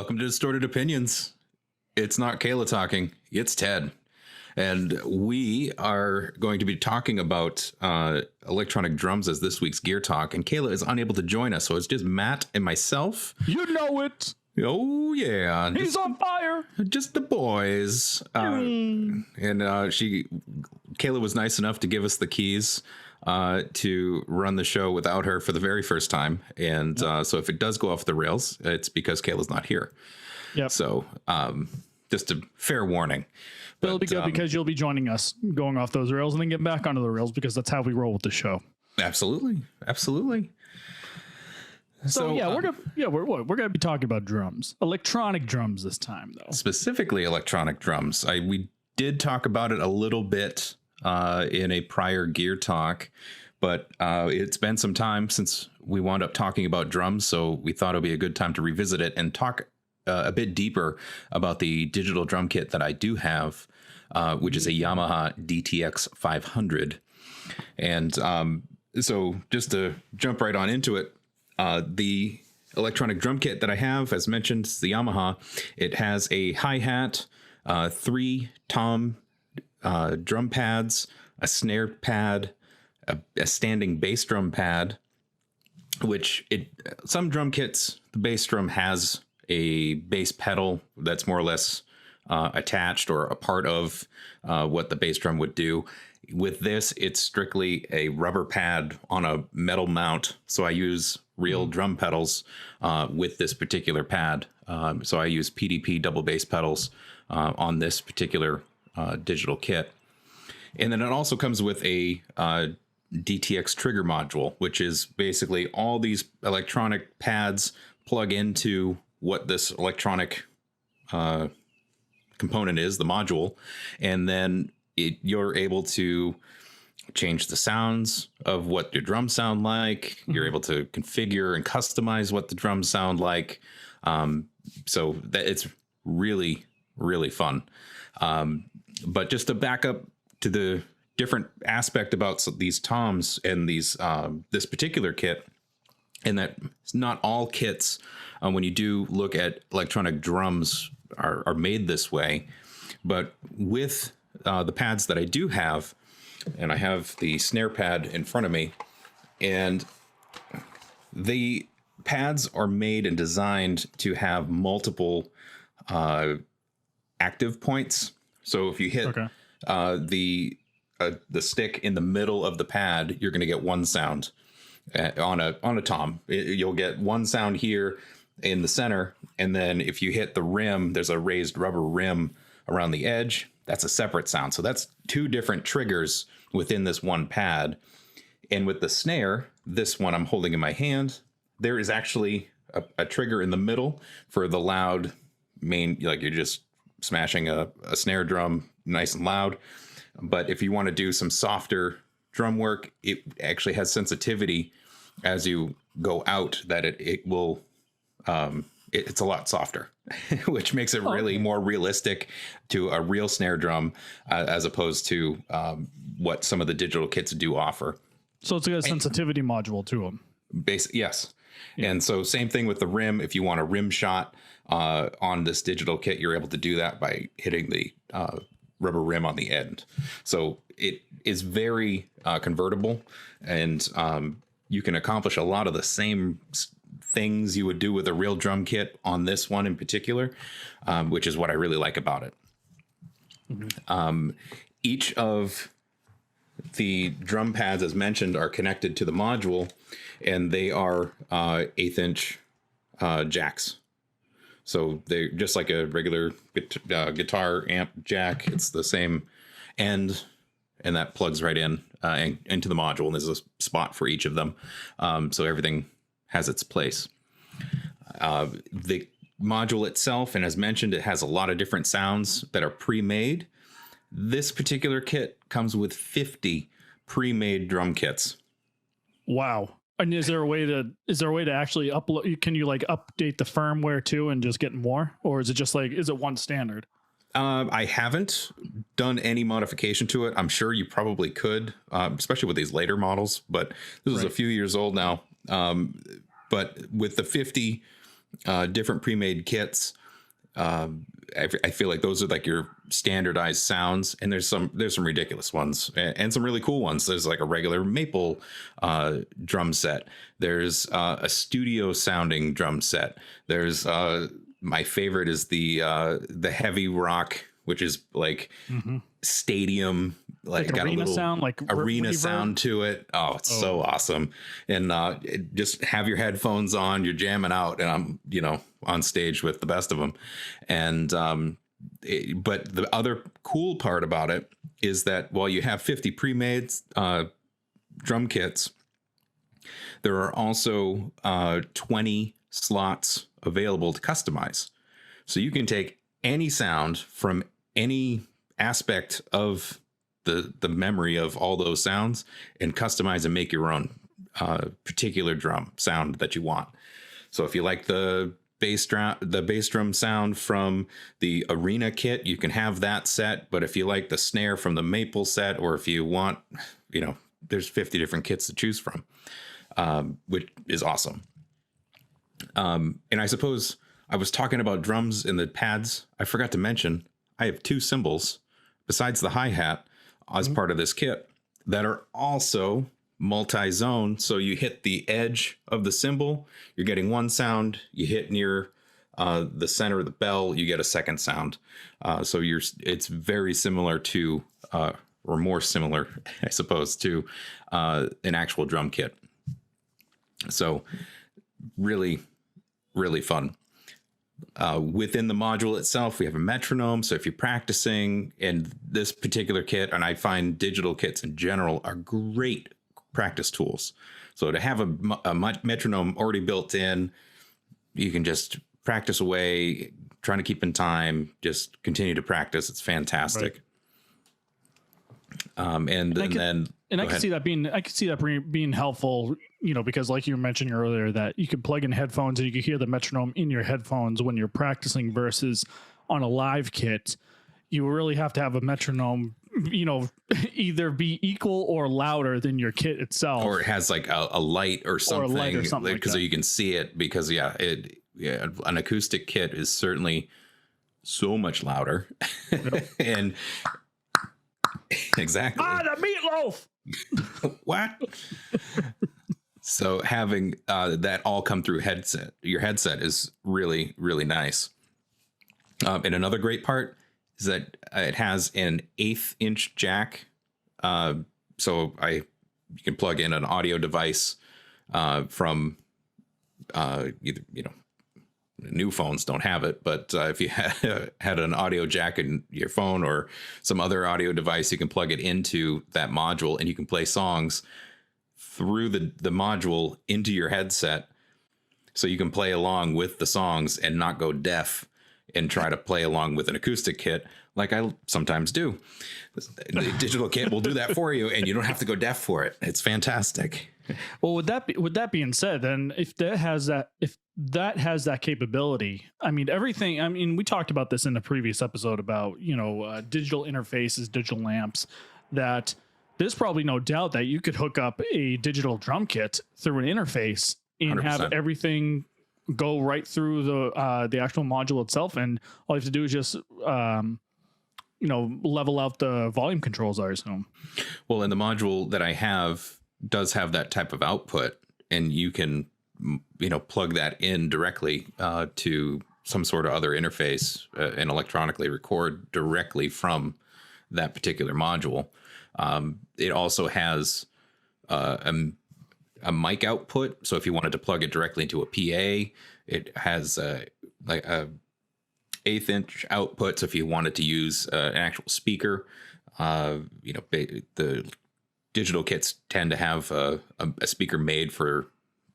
Welcome to Distorted Opinions. It's not Kayla talking, it's Ted. And we are going to be talking about electronic drums as this week's Gear Talk. And Kayla is unable to join us, so it's just Matt and myself. You know it. Oh, yeah. He's on fire. Just the boys. And Kayla was nice enough to give us the keys to run the show without her for the very first time. And so if it does go off the rails, it's because Kayla's not here. Yep. So just a fair warning. It'll be good because you'll be joining us going off those rails and then get back onto the rails because that's how we roll with the show. Absolutely. So yeah, we're gonna be talking about drums, electronic drums this time though. Specifically electronic drums. We did talk about it a little bit in a prior Gear Talk, but it's been some time since we wound up talking about drums, so we thought it'd be a good time to revisit it and talk a bit deeper about the digital drum kit that I do have, which is a Yamaha DTX 500. And so just to jump right on into it, the electronic drum kit that I have, as mentioned, is the Yamaha. It has a hi-hat, 3 tom drum pads, a snare pad, a standing bass drum pad, which some drum kits, the bass drum has a bass pedal that's more or less attached or a part of what the bass drum would do. With this, it's strictly a rubber pad on a metal mount. So I use real drum pedals with this particular pad. So I use PDP double bass pedals on this particular digital kit. And then it also comes with a DTX trigger module, which is basically all these electronic pads plug into what this electronic component is, the module, and then you're able to change the sounds of what your drums sound like. You're able to configure and customize what the drums sound like. So that it's really, really fun. But just to back up to the different aspect about these toms and these this particular kit, and that not all kits, when you do look at electronic drums, are made this way. But with the pads that I do have, and I have the snare pad in front of me, and the pads are made and designed to have multiple active points. So if you hit the stick in the middle of the pad, you're going to get one sound. On a tom, you'll get one sound here in the center, and then if you hit the rim, there's a raised rubber rim around the edge. That's a separate sound. So that's 2 different triggers within this one pad. And with the snare, this one I'm holding in my hand, there is actually a trigger in the middle for the loud main, like you're just smashing a snare drum nice and loud. But if you want to do some softer drum work, it actually has sensitivity as you go out that it will it's a lot softer, which makes it really more realistic to a real snare drum as opposed to what some of the digital kits do offer. So it's got a sensitivity module to them. Yes. Yeah. And so same thing with the rim. If you want a rim shot on this digital kit, you're able to do that by hitting the rubber rim on the end. So it is very convertible, and you can accomplish a lot of the same things you would do with a real drum kit on this one in particular, which is what I really like about it. Each of the drum pads, as mentioned, are connected to the module, and they are 1/8 inch jacks. So they're just like a regular guitar amp jack. It's the same end, and that plugs right in and into the module. And there's a spot for each of them, so everything has its place. The module itself, and as mentioned, it has a lot of different sounds that are pre-made. This particular kit comes with 50 pre-made drum kits. Wow. And is there a way to actually upload? Can you like update the firmware too and just get more, or is it just like, is it one standard? I haven't done any modification to it. I'm sure you probably could, especially with these later models, but this is a few years old now. But with the 50 different pre-made kits. I feel like those are like your standardized sounds, and there's some ridiculous ones and some really cool ones. There's like a regular maple drum set. There's a studio sounding drum set. There's my favorite is the heavy rock, which is like stadium, like got a little sound, like arena reverb sound to it. Oh, it's so awesome. And just have your headphones on, you're jamming out, and I'm, on stage with the best of them. And but the other cool part about it is that while you have 50 pre-made drum kits, there are also 20 slots available to customize. So you can take any sound from any aspect of the memory of all those sounds and customize and make your own particular drum sound that you want. So if you like the bass drum sound from the arena kit, you can have that set. But if you like the snare from the maple set, or if you want, there's 50 different kits to choose from, which is awesome. And I suppose I was talking about drums and the pads. I forgot to mention I have 2 cymbals besides the hi-hat as part of this kit that are also multi-zone. So you hit the edge of the cymbal, you're getting one sound. You hit near the center of the bell, you get a second sound. So it's very similar to, or more similar, I suppose, to an actual drum kit. So really, really fun. Within the module itself, we have a metronome. So if you're practicing in this particular kit, and I find digital kits in general are great practice tools. So to have a metronome already built in, you can just practice away, trying to keep in time, just continue to practice. It's fantastic. Right. I can see that being helpful, because like you mentioned earlier, that you could plug in headphones and you can hear the metronome in your headphones when you're practicing, versus on a live kit, you really have to have a metronome, either be equal or louder than your kit itself, or it has like a light or something, because you can see it. Because an acoustic kit is certainly so much louder. Yep. And exactly. The meatloaf. What? So having that all come through your headset is really, really nice. And another great part is that it has an 1/8 inch jack. So you can plug in an audio device from either, new phones don't have it, but if you had an audio jack in your phone or some other audio device, you can plug it into that module and you can play songs through the module into your headset. So you can play along with the songs and not go deaf and try to play along with an acoustic kit like I sometimes do. The digital kit will do that for you, and you don't have to go deaf for it. It's fantastic. Well, with that being said, then if that has that capability, we talked about this in the previous episode about, digital interfaces, digital amps, that there's probably no doubt that you could hook up a digital drum kit through an interface and 100%. Have everything go right through the actual module itself. And all you have to do is just, level out the volume controls, I assume. Well, and the module that I have does have that type of output, and you can, plug that in directly to some sort of other interface and electronically record directly from that particular module. It also has a mic output. So if you wanted to plug it directly into a PA, it has like a 1/8 inch output. So if you wanted to use an actual speaker, the digital kits tend to have a speaker made for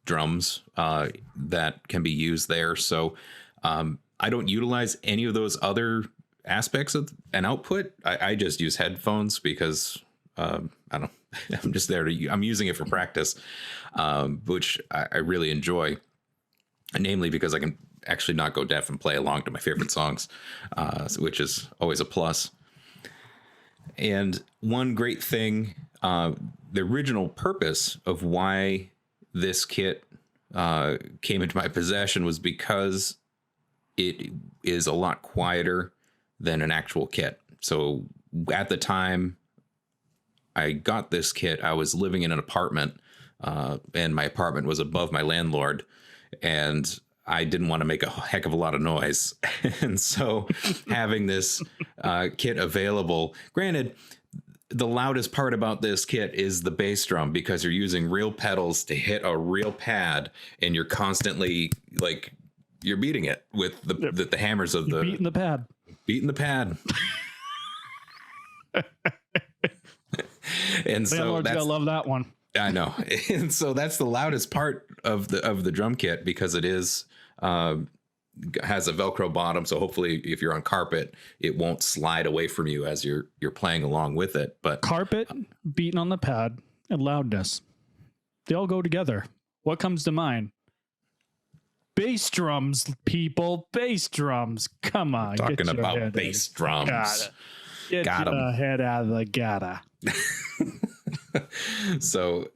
drums that can be used there. So I don't utilize any of those other aspects of an output. I just use headphones because I don't know. I'm just there I'm using it for practice, which I really enjoy, namely because I can actually not go deaf and play along to my favorite songs, which is always a plus. And one great thing, the original purpose of why this kit came into my possession was because it is a lot quieter than an actual kit. So at the time I got this kit, I was living in an apartment, and my apartment was above my landlord, and I didn't want to make a heck of a lot of noise. And so having this kit available, granted, the loudest part about this kit is the bass drum, because you're using real pedals to hit a real pad, and you're constantly like you're beating it with the hammers of the beating the pad. Beating the pad. And so that's, gotta love that one. I know. And so that's the loudest part of the drum kit, because it is has a Velcro bottom, so hopefully if you're on carpet, it won't slide away from you as you're playing along with it. But carpet, beating on the pad, and loudness, they all go together. What comes to mind? Bass drums, people. Bass drums. Come on. Talking about bass drums. Got it. Get your head out of the gutter. So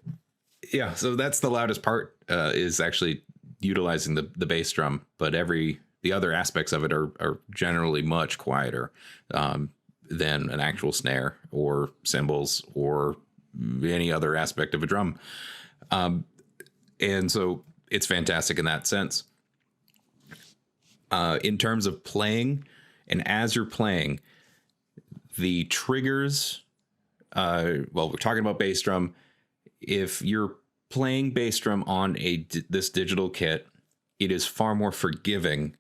yeah, so that's the loudest part, is actually utilizing the bass drum, but the other aspects of it are generally much quieter than an actual snare or cymbals or any other aspect of a drum. And so it's fantastic in that sense. In terms of playing, and as you're playing, the triggers, well, we're talking about bass drum. If you're playing bass drum on this digital kit, it is far more forgiving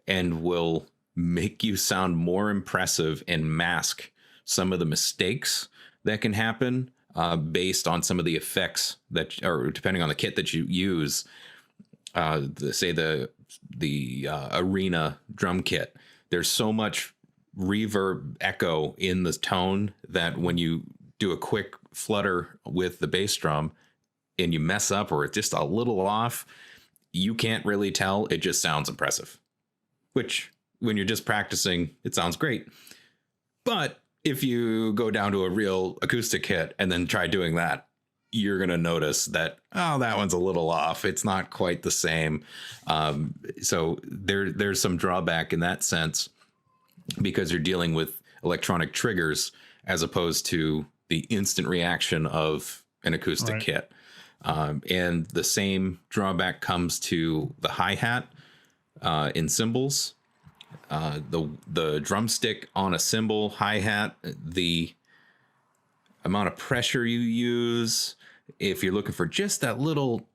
and will make you sound more impressive and mask some of the mistakes that can happen based on some of the effects that, or depending on the kit that you use. Say the arena drum kit, there's so much reverb echo in the tone that when you do a quick flutter with the bass drum and you mess up or it's just a little off, you can't really tell. It just sounds impressive, which when you're just practicing, it sounds great. But if you go down to a real acoustic kit and then try doing that, you're going to notice that, oh, that one's a little off. It's not quite the same. So there's some drawback in that sense, because you're dealing with electronic triggers as opposed to the instant reaction of an acoustic kit. And the same drawback comes to the hi-hat in cymbals. The drumstick on a cymbal hi-hat, the amount of pressure you use, if you're looking for just that little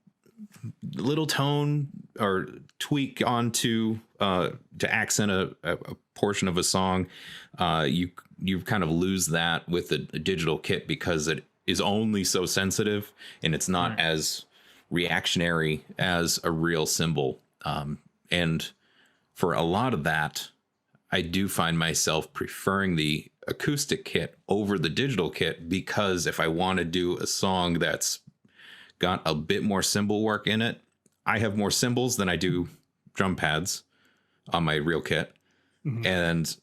tone or tweak onto to accent a portion of a song, you kind of lose that with a digital kit, because it is only so sensitive and it's not as reactionary as a real cymbal. And for a lot of that, I do find myself preferring the acoustic kit over the digital kit, because if I want to do a song that's got a bit more cymbal work in it, I have more cymbals than I do drum pads on my real kit. Mm-hmm. And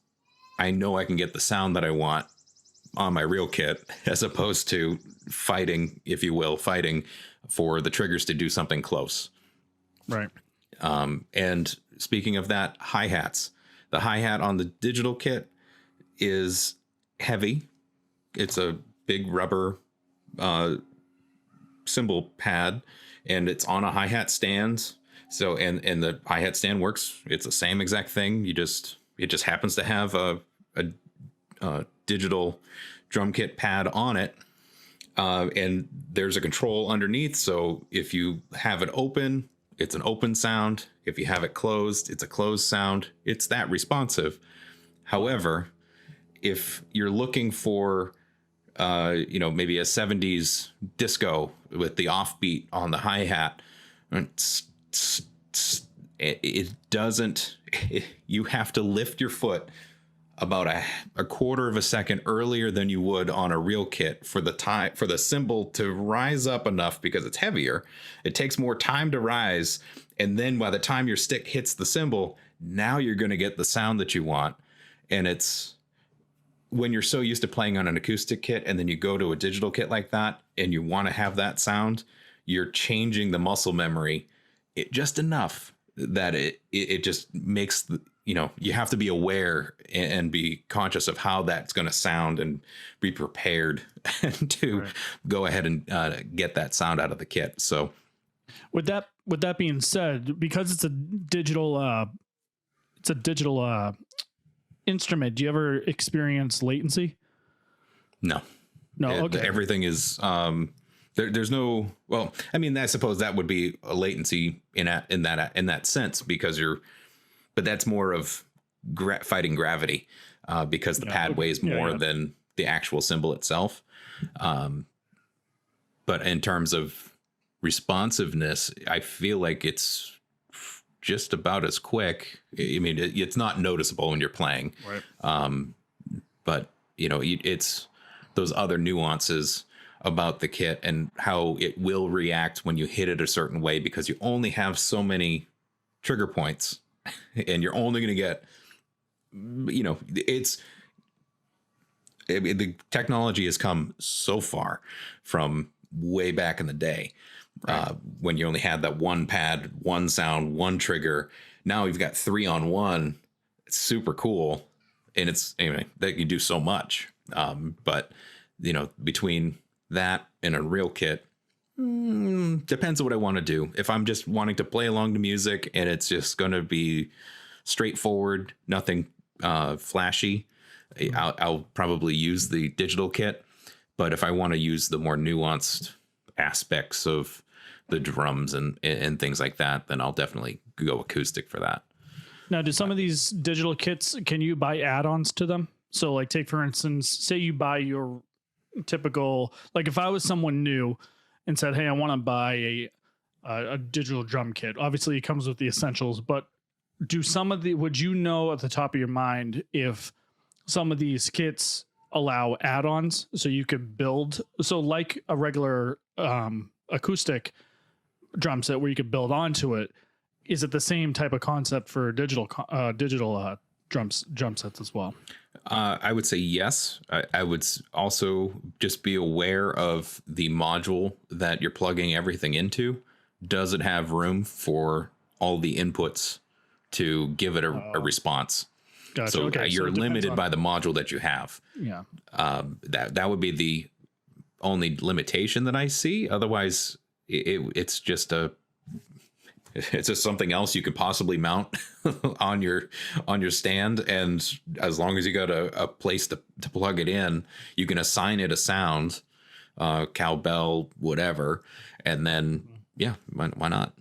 I know I can get the sound that I want on my real kit, as opposed to fighting for the triggers to do something close. Right. And speaking of that, hi-hats, the hi-hat on the digital kit is heavy. It's a big rubber cymbal pad, and it's on a hi-hat stand. So and the hi-hat stand works. It's the same exact thing. It just happens to have a digital drum kit pad on it, and there's a control underneath. So if you have it open, it's an open sound. If you have it closed, it's a closed sound. It's that responsive. However, if you're looking for maybe a 70s disco with the offbeat on the hi-hat, it doesn't, you have to lift your foot about a quarter of a second earlier than you would on a real kit for the cymbal to rise up enough, because it's heavier. It takes more time to rise, and then by the time your stick hits the cymbal, now you're going to get the sound that you want. And it's when you're so used to playing on an acoustic kit and then you go to a digital kit like that and you want to have that sound, you're changing the muscle memory just enough that it just makes you have to be aware and be conscious of how that's going to sound and be prepared to go ahead and get that sound out of the kit. So with that being said, because it's a digital instrument, do you ever experience latency? no. Okay. Everything is there's no, well, I mean, I suppose that would be a latency in that sense, because but that's more of fighting gravity, because the pad weighs more than the actual cymbal itself. But in terms of responsiveness, I feel like it's just about as quick. I mean, it's not noticeable when you're playing, Right. but it's those other nuances about the kit and how it will react when you hit it a certain way, because you only have so many trigger points and you're only going to get, the technology has come so far from way back in the day, when you only had that one pad, one sound, one trigger. Now you've got 3-on-1. It's super cool. And it's, anyway, that you do so much. But between that and a real kit, depends on what I want to do. If I'm just wanting to play along to music and it's just going to be straightforward, nothing flashy, I'll probably use the digital kit. But if I want to use the more nuanced aspects of the drums and things like that, then I'll definitely go acoustic for that. Now, do some of these digital kits, can you buy add-ons to them? So like, take for instance, say you buy your typical, like if I was someone new and said, hey, I want to buy a digital drum kit, obviously it comes with the essentials, but would you know at the top of your mind if some of these kits allow add-ons so you could build, so like a regular acoustic drum set where you could build onto it, is it the same type of concept for digital drum sets as well? I would say yes. I would also just be aware of the module that you're plugging everything into. Does it have room for all the inputs to give it a response? Gotcha. So Okay, you're limited by the module that you have. Yeah. That would be the only limitation that I see. Otherwise, it's just something else you could possibly mount on your stand, and as long as you got a place to plug it in, you can assign it a sound, cowbell, whatever, and then why not?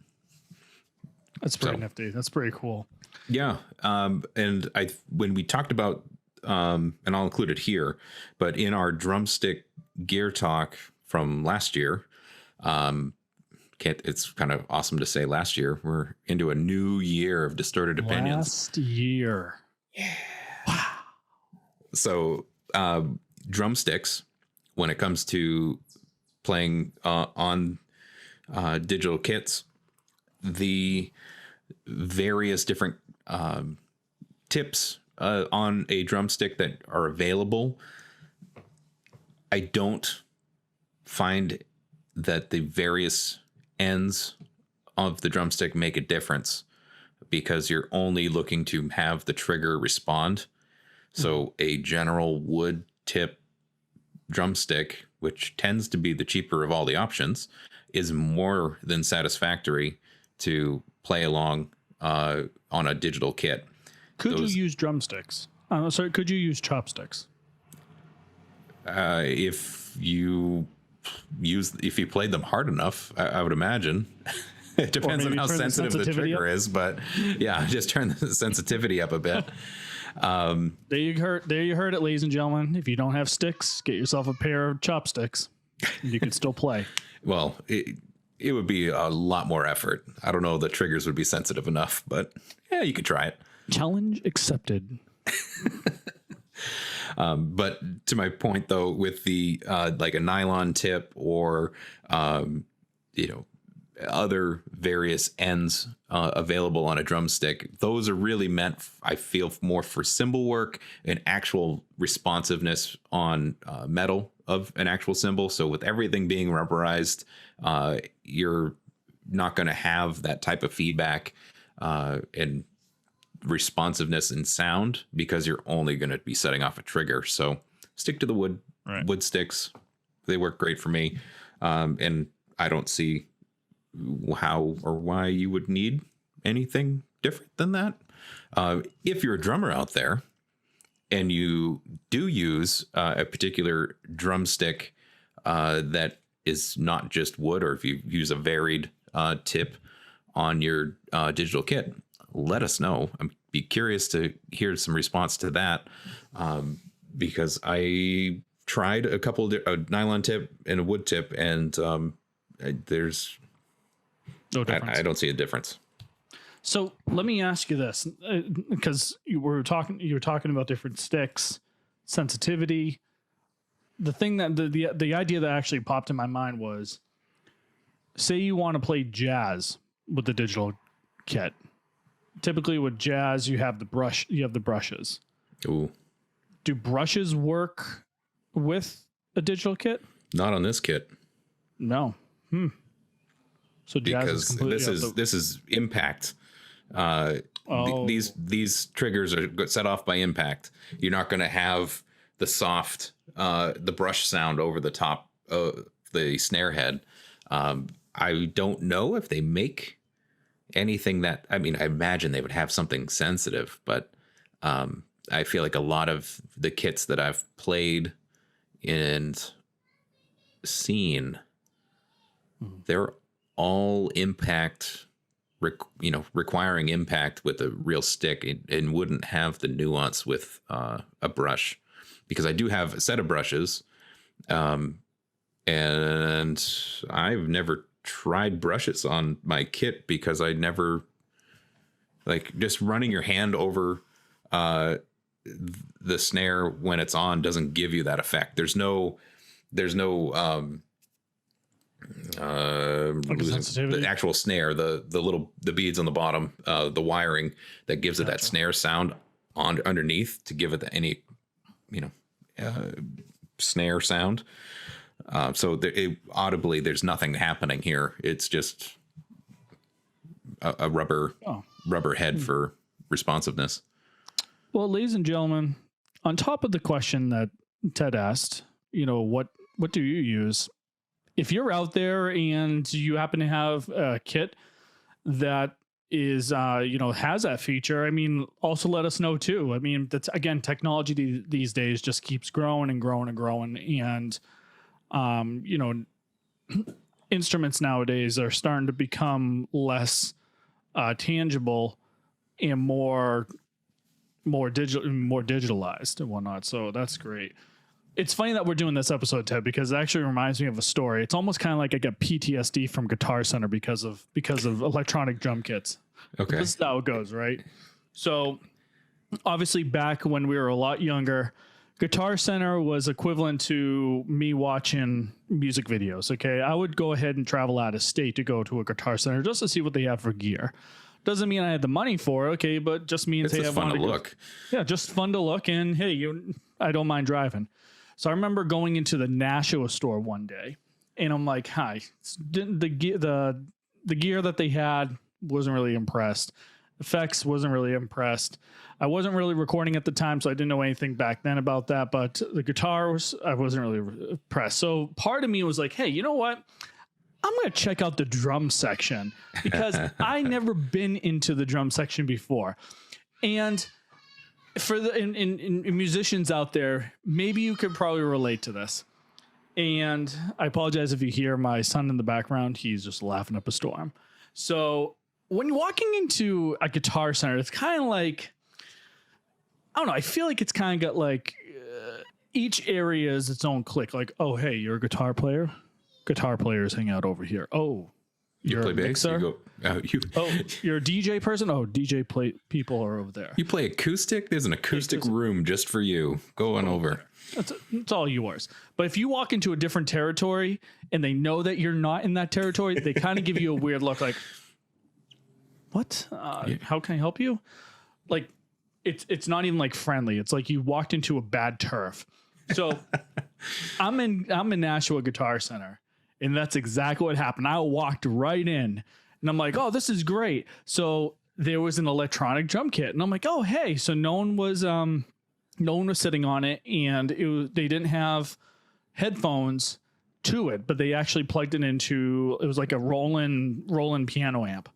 That's pretty nifty. That's pretty cool. Yeah. And when we talked about, and I'll include it here, but in our drumstick gear talk from last year, it's kind of awesome to say last year, we're into a new year of distorted opinions. Last year. Yeah. Wow. So, drumsticks, when it comes to playing on digital kits, the various different tips on a drumstick that are available, I don't find that the various ends of the drumstick make a difference, because you're only looking to have the trigger respond. So a general wood tip drumstick, which tends to be the cheaper of all the options, is more than satisfactory to play along on a digital kit. Could you use drumsticks? Sorry, could you use chopsticks? If you played them hard enough, I would imagine. It depends on how sensitive the trigger is, but yeah, just turn the sensitivity up a bit. There you heard it, ladies and gentlemen. If you don't have sticks, get yourself a pair of chopsticks. You can still play. Well, it would be a lot more effort. I don't know if the triggers would be sensitive enough, but yeah, you could try it. Challenge accepted. But to my point, though, with the like a nylon tip or other various ends available on a drumstick, those are really meant, I feel, more for cymbal work and actual responsiveness on metal of an actual cymbal. So with everything being rubberized, you're not going to have that type of feedback and responsiveness in sound, because you're only going to be setting off a trigger. So stick to the wood sticks. They work great for me. And I don't see how or why you would need anything different than that. If you're a drummer out there and you do use a particular drumstick that is not just wood, or if you use a varied tip on your digital kit, let us know. I'd be curious to hear some response to that, because I tried a couple of a nylon tip and a wood tip, and there's no difference. I don't see a difference. So let me ask you this, because you were talking about different sticks, sensitivity. The thing that the idea that actually popped in my mind was, say you want to play jazz with the digital kit. Typically with jazz, you have the brushes. Ooh. Do brushes work with a digital kit? Not on this kit. No. So jazz because this is impact. These triggers are set off by impact. You're not going to have the soft the brush sound over the top of the snare head. I don't know if they make anything that, I mean, I imagine they would have something sensitive, but I feel like a lot of the kits that I've played and seen, they're all impact, requiring impact with a real stick, and wouldn't have the nuance with a brush, because I do have a set of brushes, and I've never tried brushes on my kit, because I never, like, just running your hand over the snare when it's on doesn't give you that effect. There's no the actual snare, the beads on the bottom, the wiring that gives it that snare sound on underneath to give it any snare sound. So audibly, there's nothing happening here. It's just a rubber head for responsiveness. Well, ladies and gentlemen, on top of the question that Ted asked, what do you use? If you're out there and you happen to have a kit that is, has that feature, I mean, also let us know too. I mean, that's, again, technology these days just keeps growing and growing and growing. And, instruments nowadays are starting to become less tangible and more digitalized and whatnot. So that's great. It's funny that we're doing this episode, Ted, because it actually reminds me of a story. It's almost kind of like I get PTSD from Guitar Center because of electronic drum kits. Okay. This is how it goes, right? So obviously back when we were a lot younger, Guitar Center was equivalent to me watching music videos. Okay. I would go ahead and travel out of state to go to a Guitar Center just to see what they have for gear. Doesn't mean I had the money for it, okay, but just means it's fun to look. Yeah, just fun to look, and hey, I don't mind driving. So I remember going into the Nashua store one day, and I'm like, "Hi." The gear that they had wasn't really impressed. Effects wasn't really impressed. I wasn't really recording at the time, so I didn't know anything back then about that. But the guitars, I wasn't really impressed. So part of me was like, "Hey, you know what? I'm going to check out the drum section," because I never been into the drum section before. And for the in musicians out there, maybe you could probably relate to this. And I apologize if you hear my son in the background. He's just laughing up a storm. So when you're walking into a Guitar Center, it's kind of like, I don't know, I feel like it's kind of got like each area is its own clique. Like, oh, hey, you're a guitar player? Guitar players hang out over here. Oh, you're play a bass? mixer? You're a DJ person? Oh, DJ people are over there. You play acoustic? There's an acoustic room just for you. Go on over. It's all yours. But if you walk into a different territory and they know that you're not in that territory, they kind of give you a weird look like, what? How can I help you? Like, it's not even like friendly. It's like you walked into a bad turf. So I'm in Nashua Guitar Center. And that's exactly what happened. I walked right in and I'm like, oh, this is great. So there was an electronic drum kit and I'm like, oh, hey. So no one was sitting on it, and they didn't have headphones to it, but they actually plugged it into, it was like a Roland piano amp.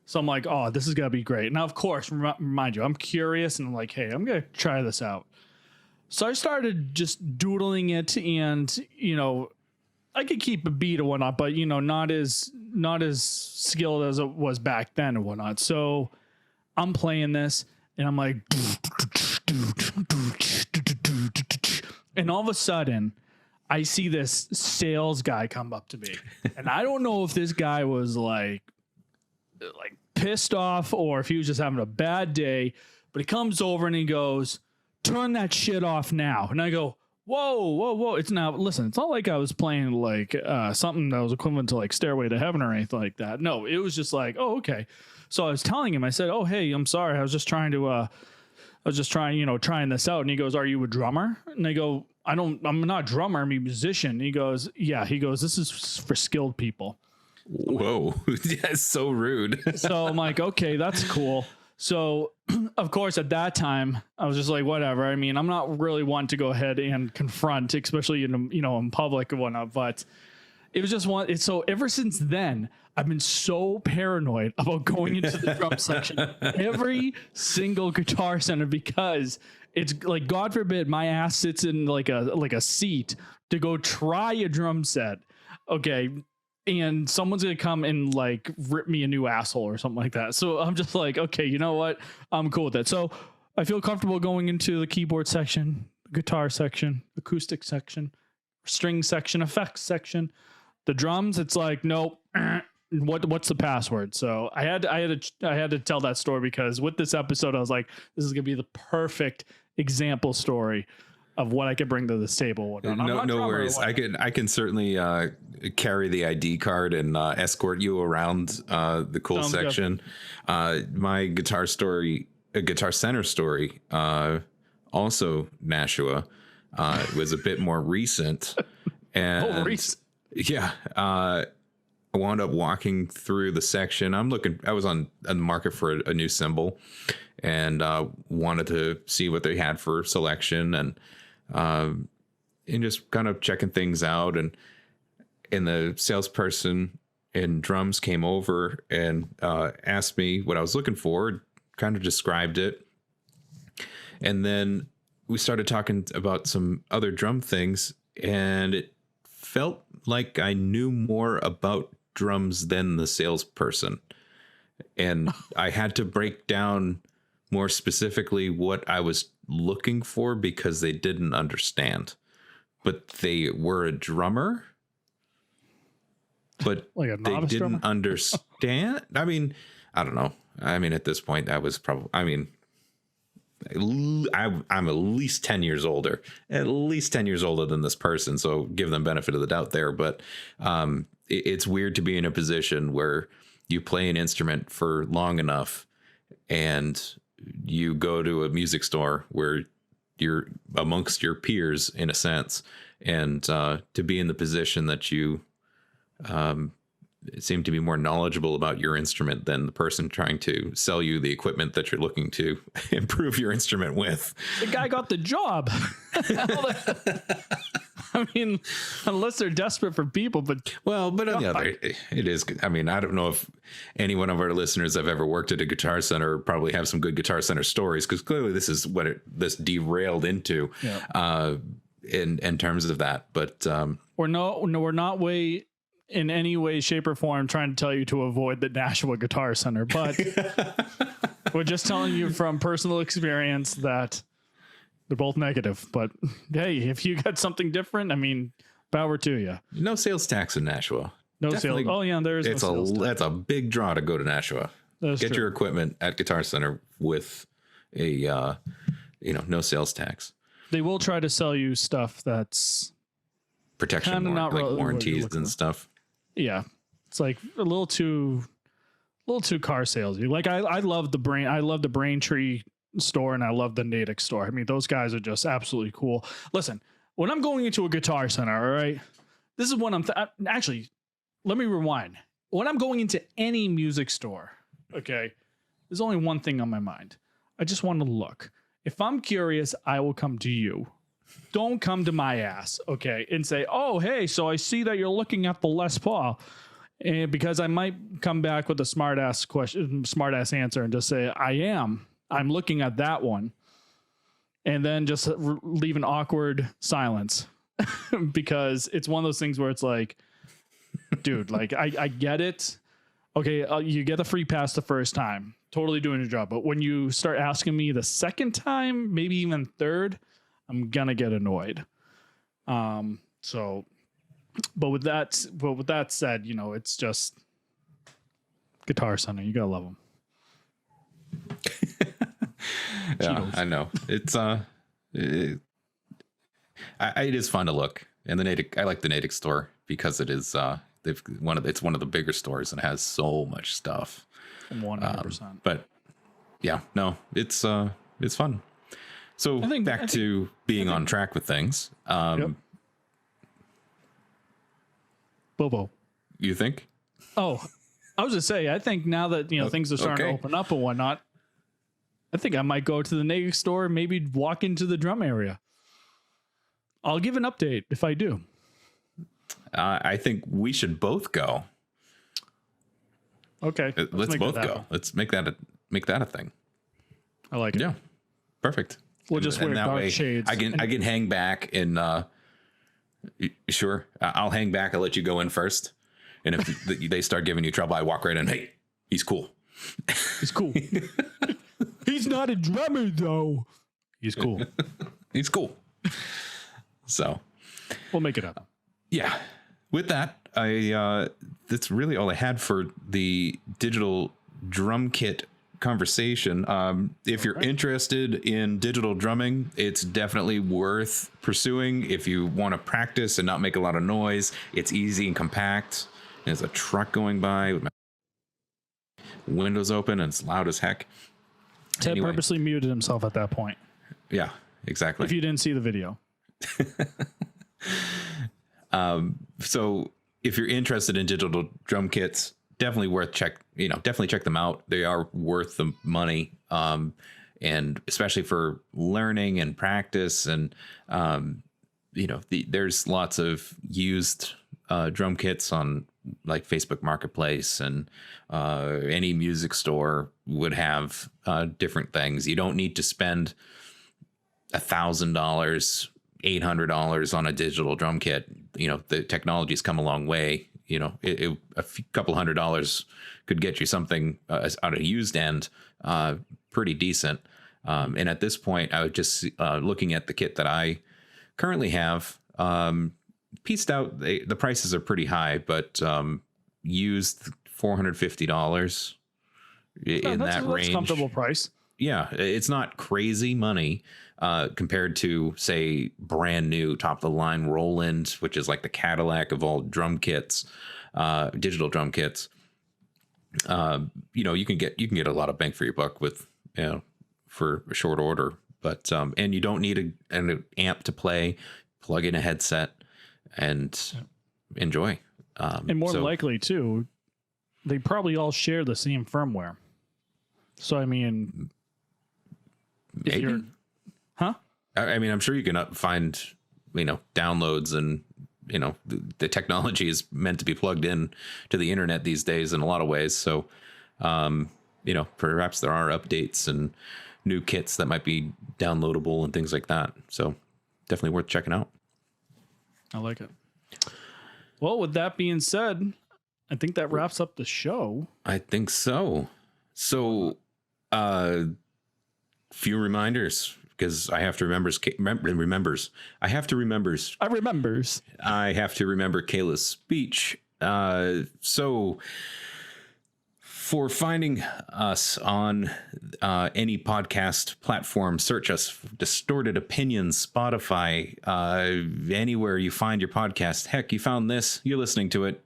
So I'm like, oh, this is going to be great. Now, of course, remind you, I'm curious and I'm like, hey, I'm going to try this out. So I started just doodling it, and, I could keep a beat or whatnot, but, not as skilled as it was back then and whatnot. So I'm playing this and I'm like, and all of a sudden I see this sales guy come up to me, and I don't know if this guy was like pissed off or if he was just having a bad day, but he comes over and he goes, turn that shit off now. And I go, whoa. It's not like I was playing like something that was equivalent to like Stairway to Heaven or anything like that. No, it was just like, oh, okay. So I was telling him, I said, oh, hey, I'm sorry. I was just trying, trying this out. And he goes, are you a drummer? And I go, I'm not a drummer. I'm a musician. And he goes, yeah. He goes, this is for skilled people. Whoa. That's so rude. So I'm like, okay, that's cool. So of course at that time I was just like, whatever. I mean, I'm not really one to go ahead and confront, especially in public and whatnot, but it was just one. So ever since then, I've been so paranoid about going into the drum section every single Guitar Center, because it's like, God forbid my ass sits in like a seat to go try a drum set. Okay. And someone's going to come and like rip me a new asshole or something like that. So I'm just like, okay, you know what? I'm cool with that. So I feel comfortable going into the keyboard section, guitar section, acoustic section, string section, effects section. The drums, it's like, nope. What's the password? So I had to tell that story, because with this episode, I was like, this is going to be the perfect example story of what I could bring to this table. No worries. I can certainly carry the ID card and escort you around the cool Sounds section. My Guitar Center story, also Nashua, was a bit more recent. And yeah, I wound up walking through the section. I was on the market for a new cymbal, and wanted to see what they had for selection, and just kind of checking things out. And the salesperson in drums came over and asked me what I was looking for, kind of described it. And then we started talking about some other drum things, and it felt like I knew more about drums than the salesperson. And I had to break down more specifically what I was looking for, because they didn't understand. But they were a drummer, but like they didn't understand. I mean, I don't know. I mean, at this point, I was probably, I'm at least 10 years older, than this person. So give them benefit of the doubt there. But it's weird to be in a position where you play an instrument for long enough and you go to a music store where you're amongst your peers, in a sense, and to be in the position that you seem to be more knowledgeable about your instrument than the person trying to sell you the equipment that you're looking to improve your instrument with. The guy got the job. I mean, unless they're desperate for people, but on the other, it is. I mean, I don't know if any one of our listeners have ever worked at a Guitar Center probably have some good Guitar Center stories, because clearly this is what this derailed into, in terms of that. But we're not in any way, shape, or form trying to tell you to avoid the Nashua Guitar Center, but we're just telling you from personal experience that they're both negative. But hey, if you got something different, I mean, power to you. No sales tax in Nashua. No sales. Oh yeah, there is. That's a big draw to go to Nashua. Get your equipment at Guitar Center with a no sales tax. They will try to sell you stuff that's protection, like warranties and stuff. Yeah, it's like a little too car salesy. Like I love the Braintree store, and I love the Natick store. I mean, those guys are just absolutely cool. Listen, when I'm going into a Guitar Center, all right, this is what actually, let me rewind. When I'm going into any music store, okay, there's only one thing on my mind. I just want to look. If I'm curious, I will come to you. Don't come to my ass, okay, and say, oh, hey, so I see that you're looking at the Les Paul. And because I might come back with a smart ass answer and just say, I'm looking at that one. And then just leave an awkward silence because it's one of those things where it's like, dude, like I get it. Okay, you get the free pass the first time, totally doing your job. But when you start asking me the second time, maybe even third, I'm gonna get annoyed. But with that said, you know, it's just Guitar Center. You gotta love them. Yeah, I know. It's it is fun to look. And I like the Natick store because it is it's one of the bigger stores and has so much stuff. 100%. But yeah, no, it's fun. So back to being on track with things. Yep. Bobo. You think? Oh, I was just say, I think now that, you know, things are starting to open up and whatnot, I think I might go to the Natick store, maybe walk into the drum area. I'll give an update if I do. I think we should both go. Okay. Let's both go. Let's make that a thing. I like it. Yeah. Perfect. We'll just wear dark shades. I can hang back and sure. I'll hang back. I'll let you go in first. And if they start giving you trouble, I walk right in. Hey, he's cool. He's cool. He's not a drummer though. He's cool. He's cool. So we'll make it up. Yeah. With that, that's really all I had for the digital drum kit conversation. If you're interested in digital drumming, it's definitely worth pursuing. If you want to practice and not make a lot of noise, it's easy and compact. There's a truck going by with windows open and it's loud as heck. Ted purposely muted himself at that point. Yeah, exactly. If you didn't see the video. So if you're interested in digital drum kits, definitely check them out. They are worth the money. And especially for learning and practice and, there's lots of used, drum kits on like Facebook Marketplace and, any music store would have, different things. You don't need to spend $1,000, $800 on a digital drum kit. You know, the technology's come a long way. You know, a couple $100 could get you something out of used end pretty decent. And at this point, I would just looking at the kit that I currently have pieced out. The prices are pretty high, but used $450 in that range. That's a comfortable price. Yeah, it's not crazy money compared to, say, brand new top of the line Roland, which is like the Cadillac of all drum kits, digital drum kits. You can get a lot of bang for your buck with, for a short order. But and you don't need an amp to play. Plug in a headset and enjoy. And more likely too, they probably all share the same firmware. So I mean. Maybe. I mean, I'm sure you can find, downloads and, the technology is meant to be plugged in to the internet these days in a lot of ways. So, perhaps there are updates and new kits that might be downloadable and things like that. So definitely worth checking out. I like it. Well, with that being said, I think that wraps up the show. I think so. So, few reminders because I have to remember Kayla's speech. So for finding us on any podcast platform, search us Distorted Opinions, Spotify, anywhere you find your podcast. Heck, you found this, you're listening to it.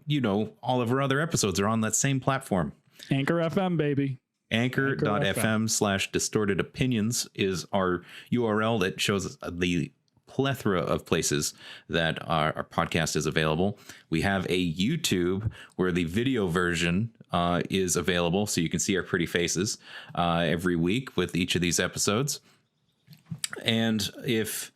All of our other episodes are on that same platform. Anchor FM, baby. Anchor.fm/distorted opinions is our URL that shows the plethora of places that our podcast is available. We have a YouTube where the video version is available, so you can see our pretty faces every week with each of these episodes. And if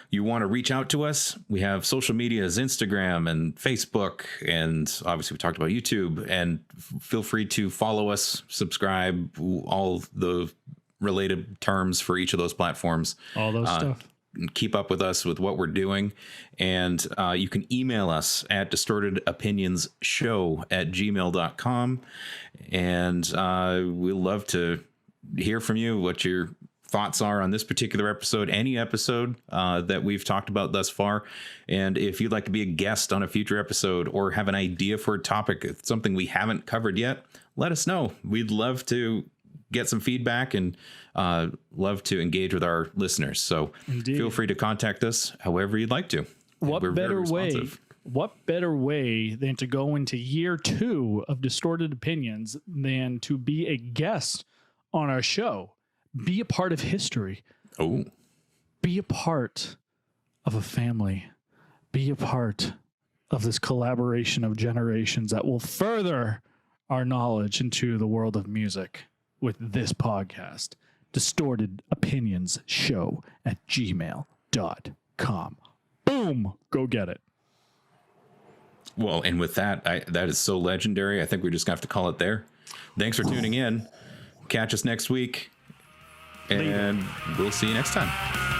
you want to reach out to us, we have social medias, Instagram and Facebook, and obviously we talked about YouTube, and feel free to follow us, subscribe, all the related terms for each of those platforms. All those stuff. Keep up with us with what we're doing. And you can email us at distortedopinionsshow@gmail.com. And we'd love to hear from you, what your thoughts are on this particular episode, any episode that we've talked about thus far. And if you'd like to be a guest on a future episode or have an idea for a topic, something we haven't covered yet, let us know. We'd love to get some feedback and love to engage with our listeners. So feel free to contact us however you'd like to. What better way than to go into year 2 of Distorted Opinions than to be a guest on our show? Be a part of history. Oh. Be a part of a family. Be a part of this collaboration of generations that will further our knowledge into the world of music with this podcast. Distorted Opinions Show at gmail.com. Boom. Go get it. Well, and with that, that is so legendary. I think we're just going to have to call it there. Thanks for tuning in. Catch us next week. And we'll see you next time.